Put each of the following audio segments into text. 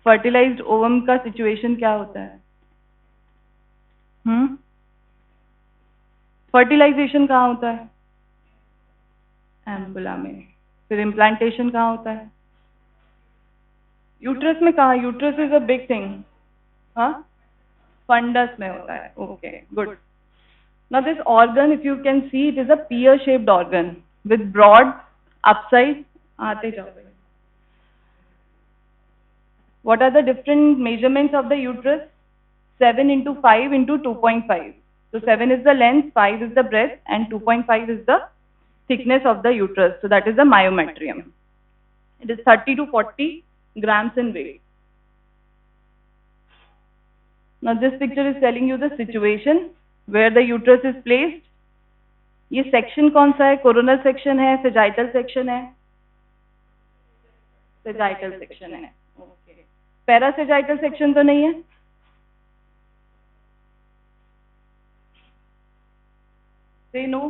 Fertilised ovum का situation क्या होता है? फर्टिलाइजेशन कहाँ होता है? एम्पुला में। फिर इम्प्लांटेशन कहाँ होता है? यूट्रस में। कहाँ? Uterus is a big thing. हाँ, फंडस में होता है। Okay, good. Now this organ, if you can see, it is a pear-shaped organ with broad upside. आते जाओ. What are the different measurements of the uterus? 7 into 5 into 2.5. So 7 is the length, 5 is the breadth, and 2.5 is the thickness of the uterus. So that is the myometrium. It is 30 to 40 grams in weight. Now this picture is telling you the situation where the uterus is placed. ये section कौन सा है? Coronal section है, sagittal section है? Sagittal section है. Okay. Parasagittal section तो नहीं है? Say no.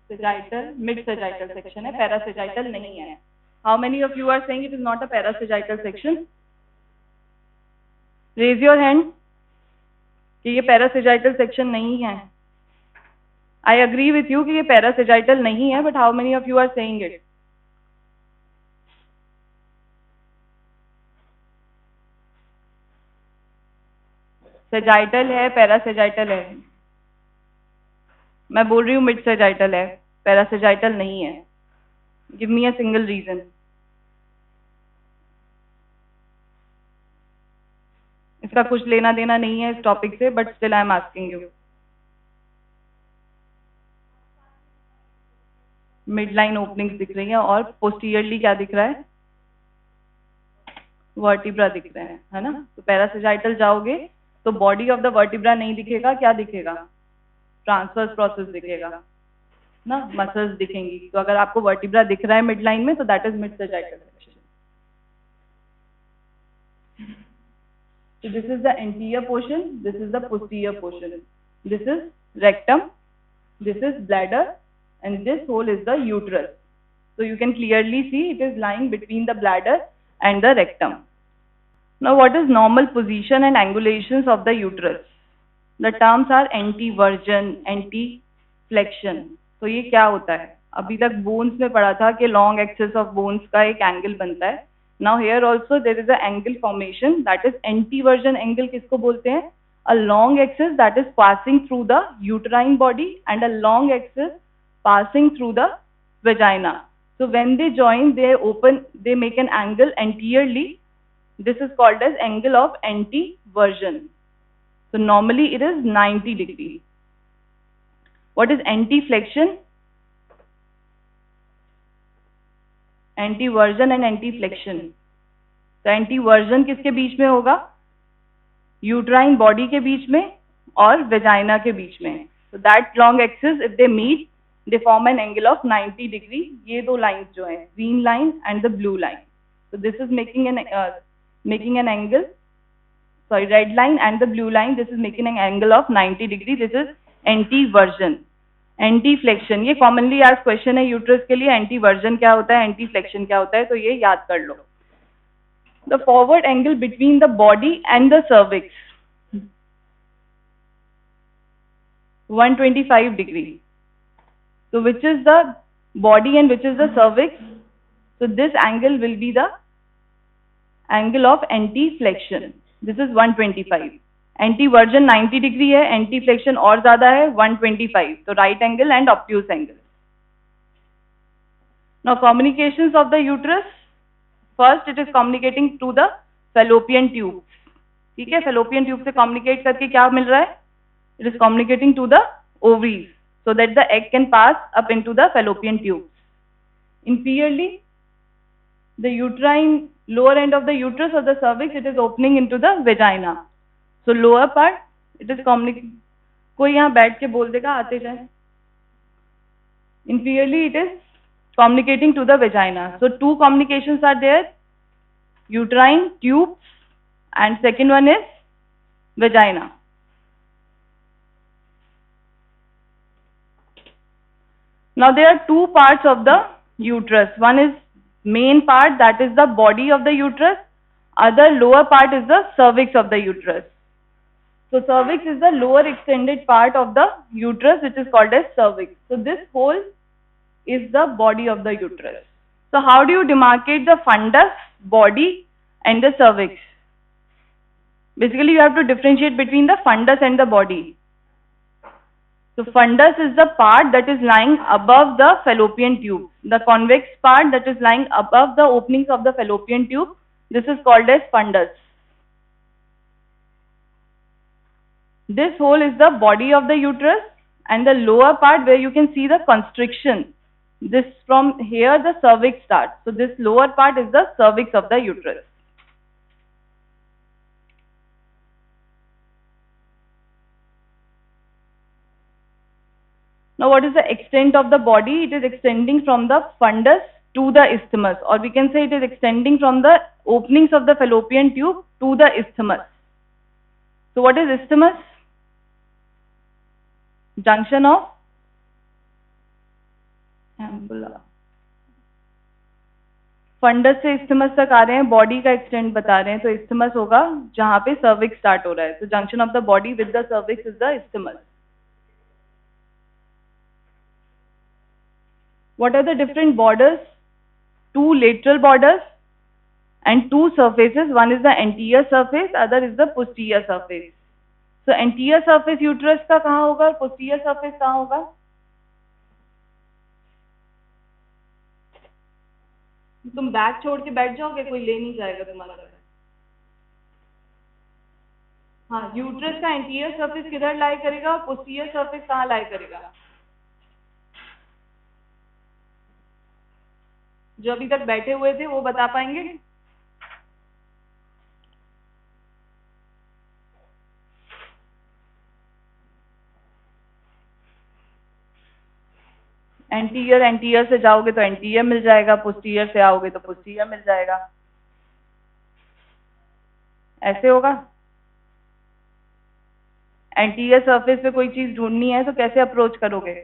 Sagittal, mid sagittal section है, पैरासेजाइटल नहीं है. How many of you are saying it is not a parasagittal section? Raise your hand कि ये पैरासेजाइटल सेक्शन नहीं है. आई अग्री विथ यू कि ये पैरासेजाइटल नहीं है, but how many of you are saying it? Sagittal है, पैरासेजाइटल है? मैं बोल रही हूँ मिड सेजाइटल है, पैरासेजाइटल नहीं है. Give me a single reason. इसका कुछ लेना देना नहीं है इस टॉपिक से, but still I am asking you. Mid line openings दिख रही हैं और पोस्टीरियरली क्या दिख रहा है? वर्टिब्रा दिख रहे हैं, है ना? तो पैरासेजाइटल जाओगे तो बॉडी ऑफ द वर्टिब्रा नहीं दिखेगा, क्या दिखेगा? ट्रांसवर्स प्रोसेस दिखेगा ना, मसल्स दिखेंगी. तो अगर आपको वर्टिब्रा दिख रहा है मिड लाइन में तो that is mid sagittal section. So this is the anterior portion, this is the posterior portion. This is rectum, this is bladder, and this hole is the uterus. So you can clearly see it is lying between the bladder and the rectum. Now what is normal position and angulations of the uterus? The terms are anteversion, anteflexion. तो ये क्या होता है? अभी तक bones में पढ़ा था कि लॉन्ग एक्सिस ऑफ बोन्स का एक एंगल बनता है. Now here also there is a angle formation, that is anteversion angle. किसको बोलते हैं? A long axis that is passing through the uterine body and a long axis passing through the vagina. So when they join, they make an angle anteriorly. This is called as angle of anteversion. So normally it is 90 degree. What is anteflexion? एंटीवर्जन and एंटीफ्लेक्शन. तो एंटीवर्जन किसके बीच में होगा? Uterine body के बीच में और vagina के बीच में. तो that long axis if they meet they form an angle of 90 degree. ये दो लाइंस जो है, green line and the blue line. तो this is making an angle, sorry, red line and the blue line, this is making an angle of 90 degree. This is anteversion. एंटीफ्लेक्शन ये commonly आज question है uterus के लिए. एंटीवर्जन क्या होता है, एंटीफ्लेक्शन क्या होता है, तो ये याद कर लो. The forward angle between the body and the cervix 125 degree. So which is the body and which is the cervix? So this angle will be the angle of anteflexion. This is 125. Anteversion 90 degree है, anteflexion और ज्यादा है 125. तो right angle and obtuse angle. Now communications of the uterus. First it is communicating to the fallopian tube. ठीक है, fallopian tube से communicate करके क्या मिल रहा है? It is communicating to the ovaries so that the egg can pass up into the fallopian tube. Inferiorly, the uterine lower end of the uterus or the cervix, it is opening into the vagina. So lower part, it is communicating. कोई यहाँ बैठ के बोल देगा, आते जाए. Inferiorly, it is communicating to the vagina. So two communications are there: uterine tube, and second one is vagina. Now there are two parts of the uterus. One is main part, that is the body of the uterus. Other lower part is the cervix of the uterus. So cervix is the lower extended part of the uterus, which is called as cervix. So this hole is the body of the uterus. So how do you demarcate the fundus, body and the cervix? Basically, you have to differentiate between the fundus and the body. So fundus is the part that is lying above the fallopian tube. The convex part that is lying above the openings of the fallopian tube, this is called as fundus. This hole is the body of the uterus, and the lower part where you can see the constriction. This from here the cervix starts. So this lower part is the cervix of the uterus. Now what is the extent of the body? It is extending from the fundus to the isthmus, or we can say it is extending from the openings of the fallopian tube to the isthmus. So what is isthmus? Junction of ambula. Fundus से isthmus तक आ रहे हैं, body का extend बता रहे हैं, तो इस्थमस होगा जहां पे सर्विक्स स्टार्ट हो रहा है. तो junction of the body with the cervix is the isthmus. What are the different borders? Two lateral borders and two surfaces. One is the anterior surface, other is the posterior surface. So anterior surface uterus का कहाँ होगा और posterior surface कहाँ होगा? तुम bag छोड़ के बैठ जाओगे, कोई ले नहीं जाएगा तुम्हारा. हाँ, यूट्रस का एंटीरियर सरफेस किधर लाई करेगा और पोस्टीरियर सरफेस कहाँ लाई करेगा? जो अभी तक बैठे हुए थे वो बता पाएंगे? एंटीरियर से जाओगे तो एंटीरियर मिल जाएगा, पोस्टीरियर से आओगे तो पोस्टीरियर मिल जाएगा. ऐसे होगा. एंटीरियर सरफेस पे कोई चीज ढूंढनी है तो कैसे अप्रोच करोगे?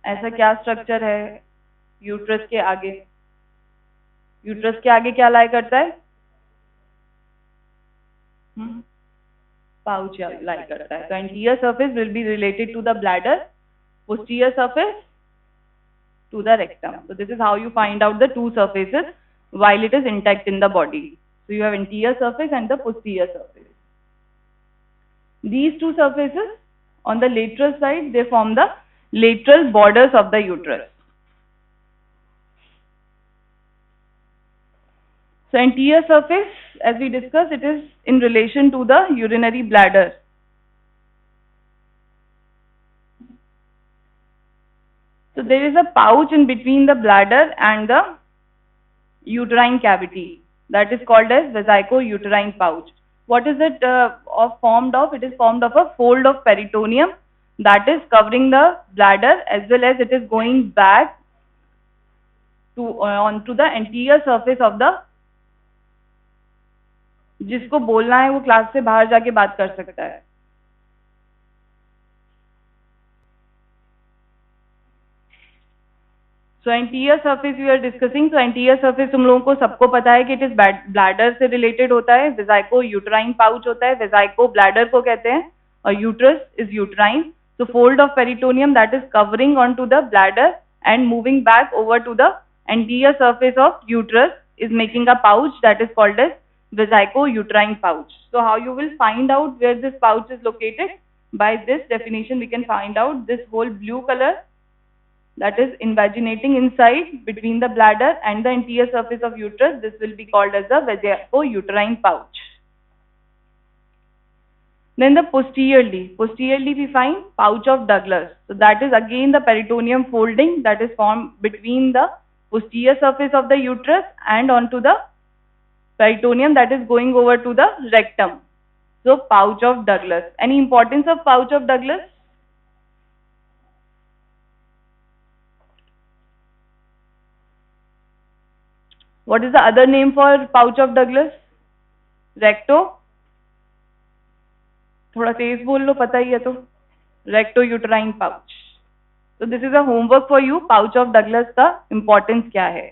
ऐसा क्या स्ट्रक्चर है यूट्रस के आगे? यूट्रस के आगे क्या लाई करता है? पाउच लाई करता है. तो anterior surface will be related to the bladder, posterior surface to the rectum. So this is how you find out the two surfaces while it is intact in the body. So you have anterior surface and the posterior surface. These two surfaces on the lateral side, they form the lateral borders of the uterus. So anterior surface, as we discussed, it is in relation to the urinary bladder. So there is a pouch in between the bladder and the uterine cavity that is called as vesico-uterine pouch. What is it formed of? It is formed of a fold of peritoneum that is covering the bladder, as well as it is going back to onto the anterior surface of the. जिसको बोलना है वो class से बाहर जाके बात कर सकता है. So anterior surface we are discussing. So anterior surface तुम लोगों को सबको पता है कि it is bladder से related होता है. Vesico-uterine pouch होता है. Vesico bladder को कहते हैं और uterus is uterine. So fold of peritoneum that is covering onto the bladder and moving back over to the anterior surface of uterus is making a pouch that is called as vesico-uterine pouch. So how you will find out where this pouch is located? By this definition we can find out this whole blue color that is invaginating inside between the bladder and the anterior surface of uterus. This will be called as the vesico-uterine pouch. Then the posteriorly we find pouch of Douglas. So that is again the peritoneum folding that is formed between the posterior surface of the uterus and onto the peritoneum that is going over to the rectum. So pouch of Douglas. Any importance of pouch of Douglas? What is the other name for pouch of Douglas? Recto. थोड़ा तेज बोल लो, पता ही है तो. Recto-uterine pouch. So this is a homework for you. Pouch of Douglas का importance क्या है?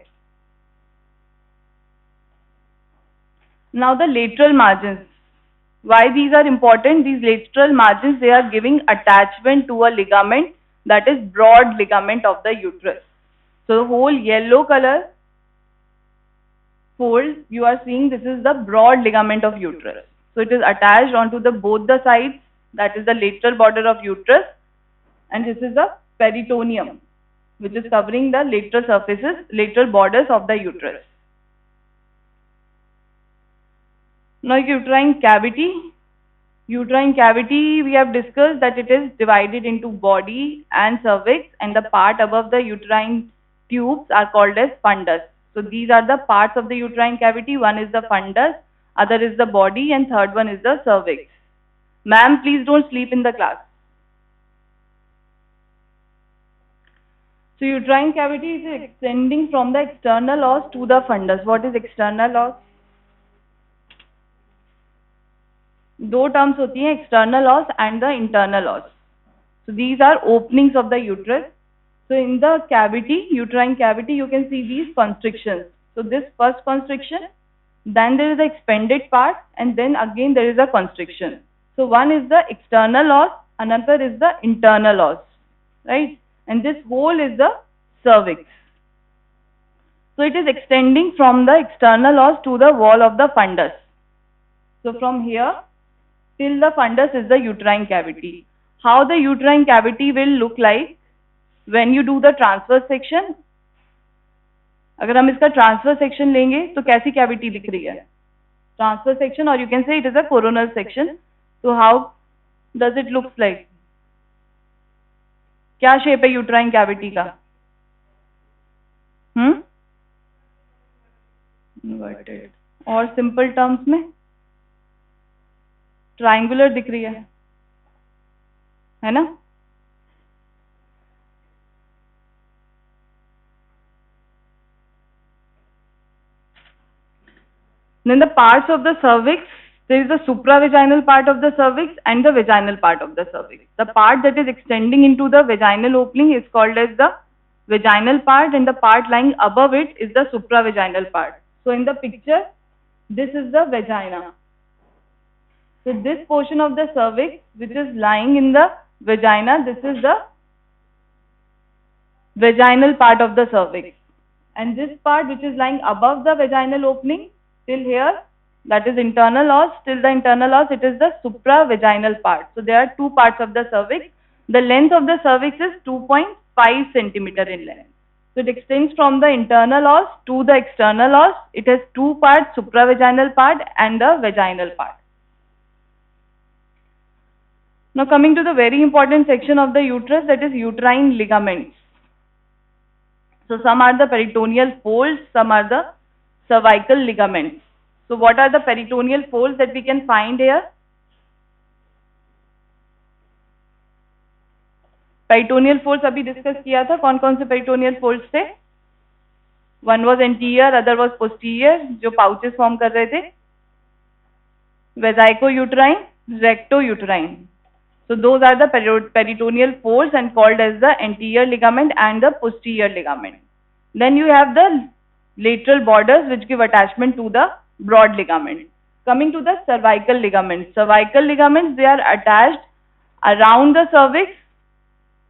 Now the lateral margins. Why these are important? These lateral margins, they are giving attachment to a ligament, that is broad ligament of the uterus. So the whole yellow color fold you are seeing, this is the broad ligament of uterus. So it is attached onto the both the sides, that is the lateral border of uterus, and this is the peritoneum, which is covering the lateral surfaces, lateral borders of the uterus. Now uterine cavity. Uterine cavity, we have discussed that it is divided into body and cervix, and the part above the uterine tubes are called as fundus. So these are the parts of the uterine cavity. One is the fundus, other is the body, and third one is the cervix. Ma'am, please don't sleep in the class. So uterine cavity is extending from the external os to the fundus. What is external os? दो terms होती हैं, external os and the internal os. So these are openings of the uterus. So in the cavity, uterine cavity, you can see these constrictions. So this first constriction, then there is the expanded part, and then again there is a constriction. So one is the external os, another is the internal os, right? And this whole is the cervix. So it is extending from the external os to the wall of the fundus. So from here till the fundus is the uterine cavity. How the uterine cavity will look like when you do the transverse section? अगर हम इसका transfer section लेंगे तो कैसी cavity दिख रही है? Transverse section, और you can say it is a coronal section. तो how does it looks like? क्या शेप है यूट्राइन कैविटी का? इन्वर्टेड. और सिंपल टर्म्स में ट्राइंगुलर दिख रही है ना? Then the parts of the cervix, there is the supravaginal part of the cervix and the vaginal part of the cervix. The part that is extending into the vaginal opening is called as the vaginal part, and the part lying above it is the supravaginal part. So in the picture, this is the vagina. So this portion of the cervix which is lying in the vagina, this is the vaginal part of the cervix. And this part which is lying above the vaginal opening till here, that is internal os, till the internal os, it is the supravaginal part. So there are two parts of the cervix. The length of the cervix is 2.5 centimeter in length. So it extends from the internal os to the external os. It has two parts, supravaginal part and the vaginal part. Now coming to the very important section of the uterus, that is uterine ligaments. So some are the peritoneal folds, some are the cervical ligaments. So what are the peritoneal folds that we can find here? Peritoneal folds अभी discuss किया था, कौन कौन से peritoneal folds थे? One was anterior, other was posterior, जो pouches form कर रहे थे. Vesico-uterine, recto-uterine. So those are the peritoneal folds and called as the anterior ligament and the posterior ligament. Then you have the lateral borders which give attachment to the broad ligament. Coming to the cervical ligaments. Cervical ligaments, they are attached around the cervix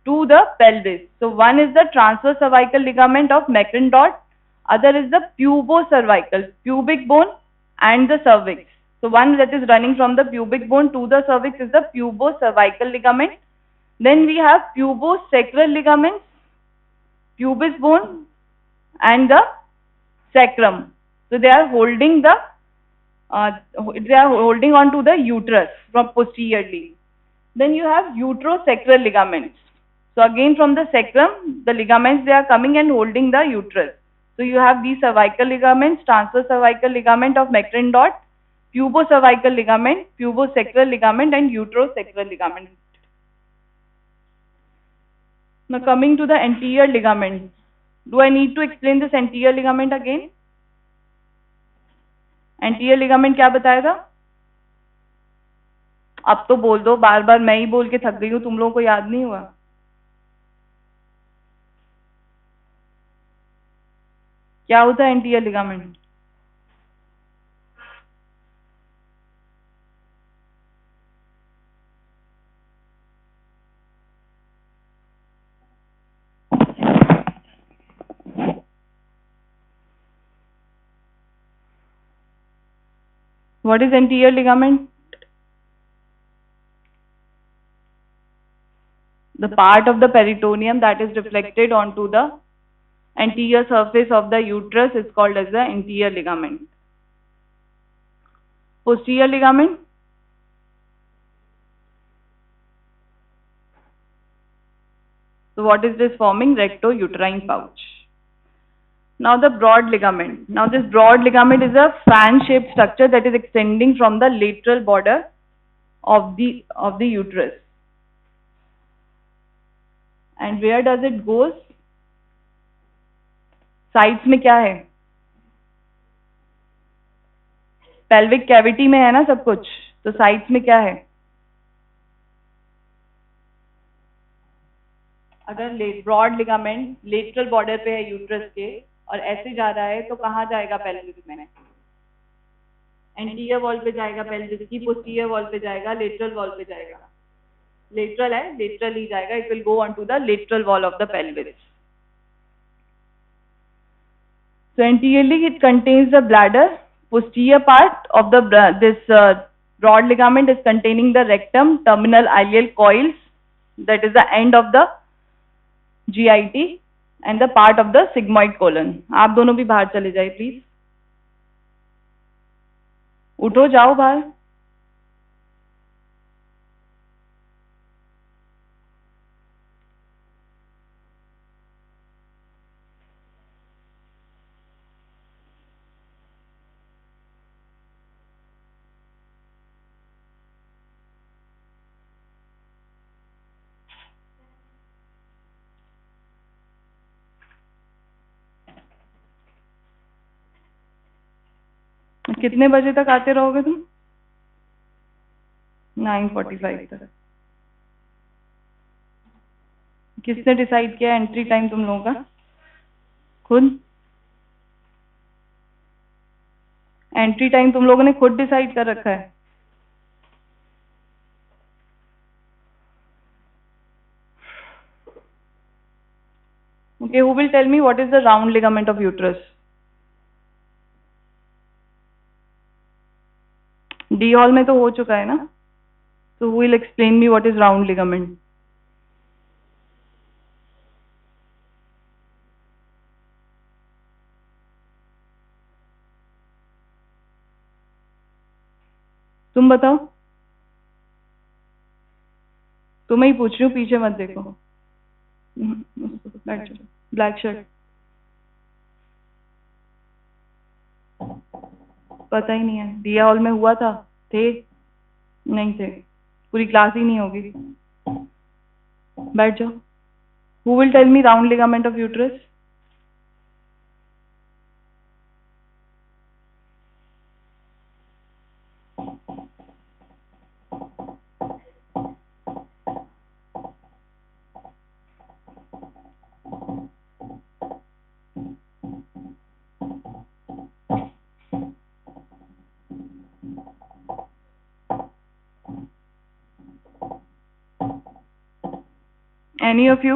to the pelvis. So one is the transverse cervical ligament of Macrine-Dot, other is the pubocervical, pubic bone and the cervix. So one that is running from the pubic bone to the cervix is the pubocervical ligament. Then we have pubosacral ligaments, pubis bone and the sacrum. So they are holding the on to the uterus from posteriorly. Then you have uterosacral ligaments. So again from the sacrum, the ligaments, they are coming and holding the uterus. So you have these cervical ligaments, transverse cervical ligament of Macrine-Dot, pubocervical ligament, pubosacral ligament and uterosacral ligament. Now coming to the anterior ligament. Do I need to explain this anterior ligament again? Anterior ligament क्या बताया था? अब तो बोल दो, बार बार मैं ही बोल के थक गई हूँ, तुम लोगों को याद नहीं हुआ? क्या होता है anterior ligament? What is anterior ligament? The part of the peritoneum that is reflected onto the anterior surface of the uterus is called as the anterior ligament. Posterior ligament? So what is this forming? Recto-uterine pouch. Now the broad ligament. Now this broad ligament is a fan-shaped structure that is extending from the lateral border of the uterus. And where does it goes? Sides में क्या है? Pelvic cavity में है ना सब कुछ, तो sides में क्या है? अगर ब्रॉड लिगामेंट लेटरल बॉर्डर पे है यूट्रस के और ऐसे जा रहा है तो कहाँ जाएगा पेल्विस में? एंटीरियर वॉल पे जाएगा पेल्विस की, पोस्टीरियर वॉल पे जाएगा, लेटरल वॉल पे जाएगा? लेटरल है, लेटरल ही जाएगा. It will go on to the lateral wall of the pelvis. So anteriorly it contains the bladder. Posterior part of the broad ligament is containing the rectum, terminal ileal coils, that is the end of the GIT, and the part of the sigmoid colon. आप दोनों भी बाहर चले जाइए please. उठो, जाओ बाहर. कितने बजे तक आते रहोगे तुम? 9:45 तक. किसने डिसाइड किया एंट्री टाइम तुम लोगों का? खुद? एंट्री टाइम तुम लोगों ने खुद डिसाइड कर रखा है? Okay, who will tell me what is the round ligament of uterus? D hall में तो हो चुका है ना? So who will explain me what is round ligament? तुम बताओ. तुम्हें ही पूछ रही हूँ, पीछे मत देखो. Black shirt. पता ही नहीं है. दिया हॉल में हुआ था? थे? नहीं थे. पूरी क्लास ही नहीं होगी. बैठ जाओ. Who will tell me round ligament of uterus? Any of you?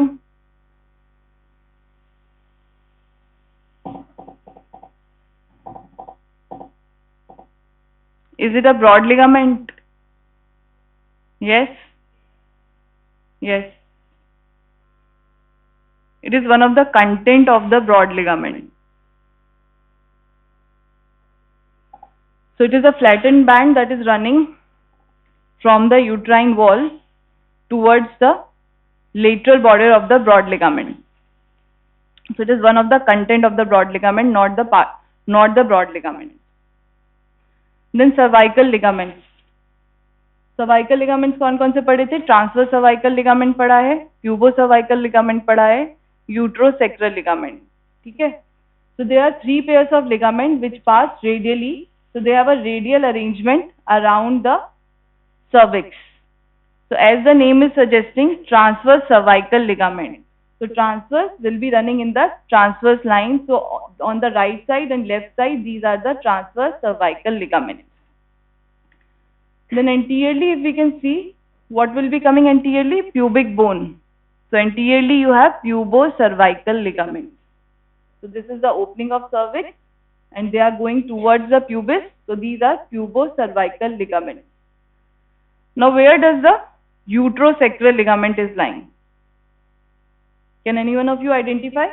Is it a broad ligament? Yes? Yes. It is one of the content of the broad ligament. So it is a flattened band that is running from the uterine wall towards the lateral border of the broad ligament. So it is one of the content of the broad ligament, not the broad ligament. Then cervical ligaments. Cervical ligaments कौन-कौन से पढ़े थे? Transverse cervical ligament पढ़ा है, pubocervical ligament पढ़ा है, uterosacral ligament. ठीक है? So there are 3 pairs of ligament which pass radially. So they have a radial arrangement around the cervix. So as the name is suggesting, transverse cervical ligament. So transverse will be running in the transverse line. So on the right side and left side, these are the transverse cervical ligaments. Then anteriorly, if we can see, what will be coming anteriorly? Pubic bone. So anteriorly you have pubocervical ligament. So this is the opening of cervix, and they are going towards the pubis. So these are pubocervical ligaments. Now where does the uterosacral ligament is lying? Can any one of you identify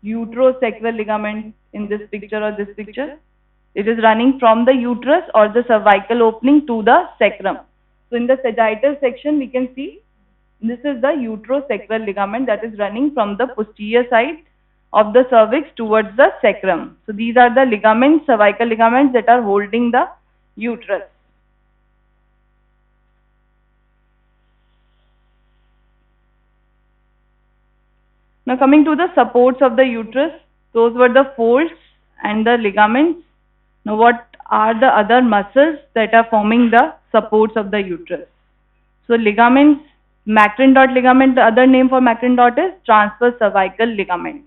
uterosacral ligament in this picture or this picture? It is running from the uterus or the cervical opening to the sacrum. So in the sagittal section, we can see this is the uterosacral ligament that is running from the posterior side of the cervix towards the sacrum. So these are the ligaments, cervical ligaments that are holding the uterus. Now coming to the supports of the uterus, those were the folds and the ligaments. Now what are the other muscles that are forming the supports of the uterus? So ligaments, Macrine dot ligament, the other name for Macrine dot is transverse cervical ligament.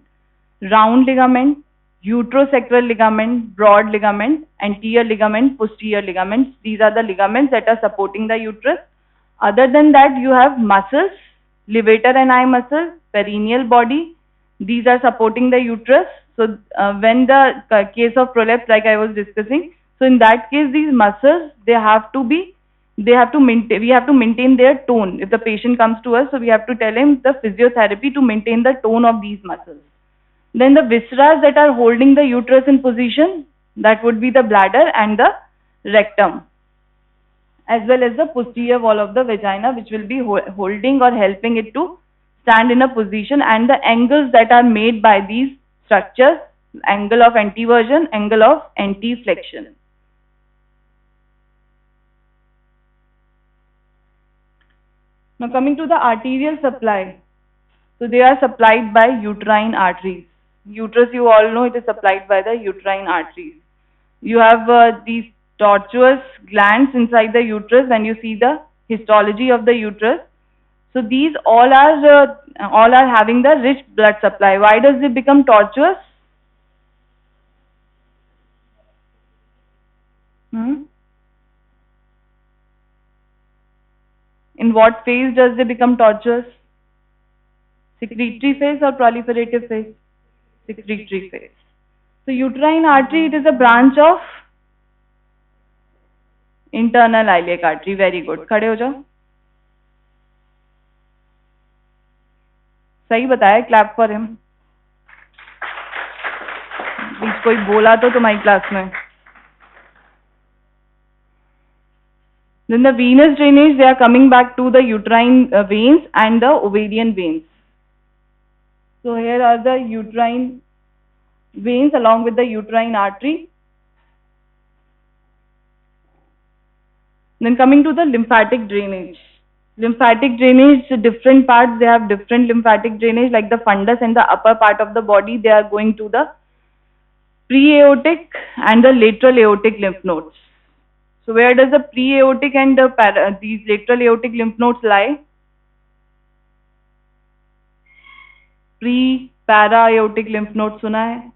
Round ligament, uterosacral ligament, broad ligament, anterior ligament, posterior ligaments. These are the ligaments that are supporting the uterus. Other than that, you have muscles, levator and eye muscle, perineal body. These are supporting the uterus. So when the case of prolapse, like I was discussing, so in that case, these muscles, we have to maintain their tone. If the patient comes to us, so we have to tell him the physiotherapy to maintain the tone of these muscles. Then the viscera that are holding the uterus in position, that would be the bladder and the rectum, as well as the posterior wall of the vagina, which will be holding or helping it to stand in a position, and the angles that are made by these structures, angle of anteversion, angle of anteflexion. Now coming to the arterial supply. So they are supplied by uterine arteries. Uterus, you all know, it is supplied by the uterine arteries. You have these tortuous glands inside the uterus when you see the histology of the uterus. So these all are having the rich blood supply. Why does it become tortuous? In what phase does it become tortuous? Secretory phase or proliferative phase? Secretory phase. So uterine artery, it is a branch of internal iliac artery. Very good. खड़े हो जाओ. सही बताया. Clap for him. बीच कोई बोला तो तुम्हारी class में. Then the venous drainage, they are coming back to the uterine veins and the ovarian veins. So here are the uterine veins along with the uterine artery. Then coming to the lymphatic drainage. Lymphatic drainage, different parts, they have different lymphatic drainage, like the fundus and the upper part of the body, they are going to the pre-aortic and the lateral aortic lymph nodes. So where does the pre-aortic and these lateral aortic lymph nodes lie? Pre-para-aortic lymph nodes सुना है?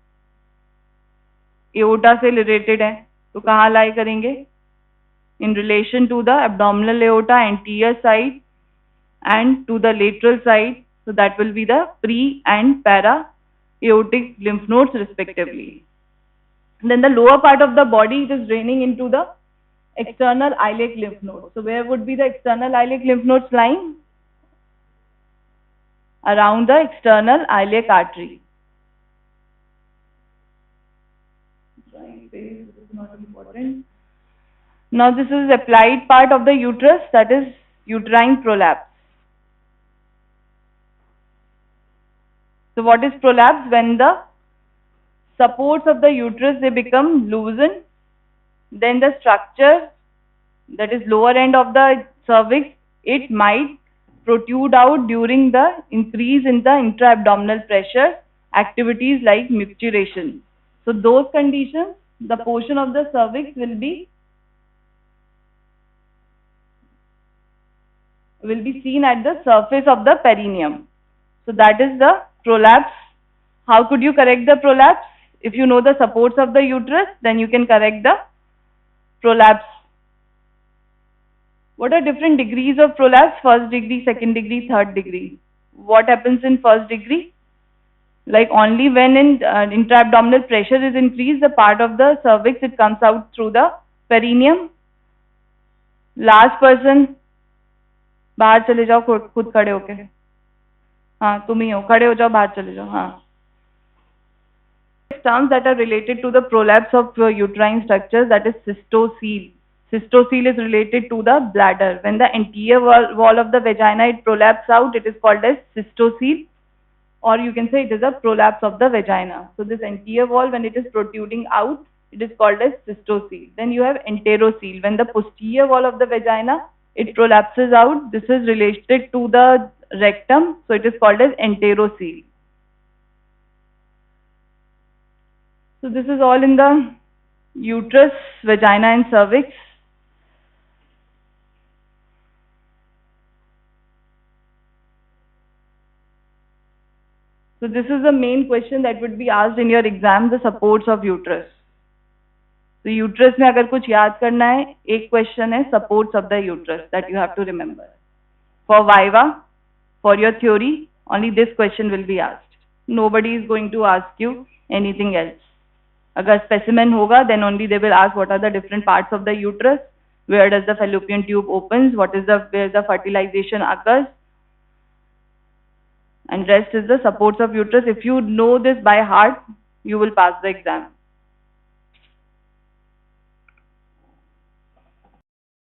Aorta से related है, तो कहाँ lie करेंगे? In relation to the abdominal aorta, anterior side and to the lateral side. So that will be the pre and para aortic lymph nodes respectively. And then the lower part of the body, it is draining into the external iliac lymph nodes. So where would be the external iliac lymph nodes lying? Around the external iliac artery. This is not important. Now this is applied part of the uterus, that is uterine prolapse. So what is prolapse? When the supports of the uterus, they become loosened, then the structure, that is lower end of the cervix, it might protrude out during the increase in the intra-abdominal pressure, activities like micturition. So those conditions, the portion of the cervix will be seen at the surface of the perineum. So that is the prolapse. How could you correct the prolapse? If you know the supports of the uterus, then you can correct the prolapse. What are different degrees of prolapse? First degree, second degree, third degree. What happens in first degree? Like only when intra-abdominal pressure is increased, the part of the cervix, it comes out through the perineum. Last person, बाहर चले जाओ खुद खड़े होके. हाँ तुम ही हो, खड़े हो जाओ, बाहर चले जाओ. हाँ. Terms that are related to the prolapse of uterine structures, that is cystocele. Cystocele is related to the bladder. When the anterior wall of the vagina it prolapses out, it is called as cystocele, or you can say it is a prolapse of the vagina. So this anterior wall, when it is protruding out, it is called as cystocele. Then you have enterocele. When the posterior wall of the vagina it prolapses out, this is related to the rectum, so it is called as enterocele. So this is all in the uterus, vagina and cervix. So this is the main question that would be asked in your exam, the supports of uterus. So uterus में अगर कुछ याद करना है, एक question है supports of the uterus that you have to remember. For Viva, for your theory, only this question will be asked. Nobody is going to ask you anything else. अगर specimen होगा, then only they will ask what are the different parts of the uterus, where does the fallopian tube opens, where the fertilization occurs, and rest is the supports of uterus. If you know this by heart, you will pass the exam.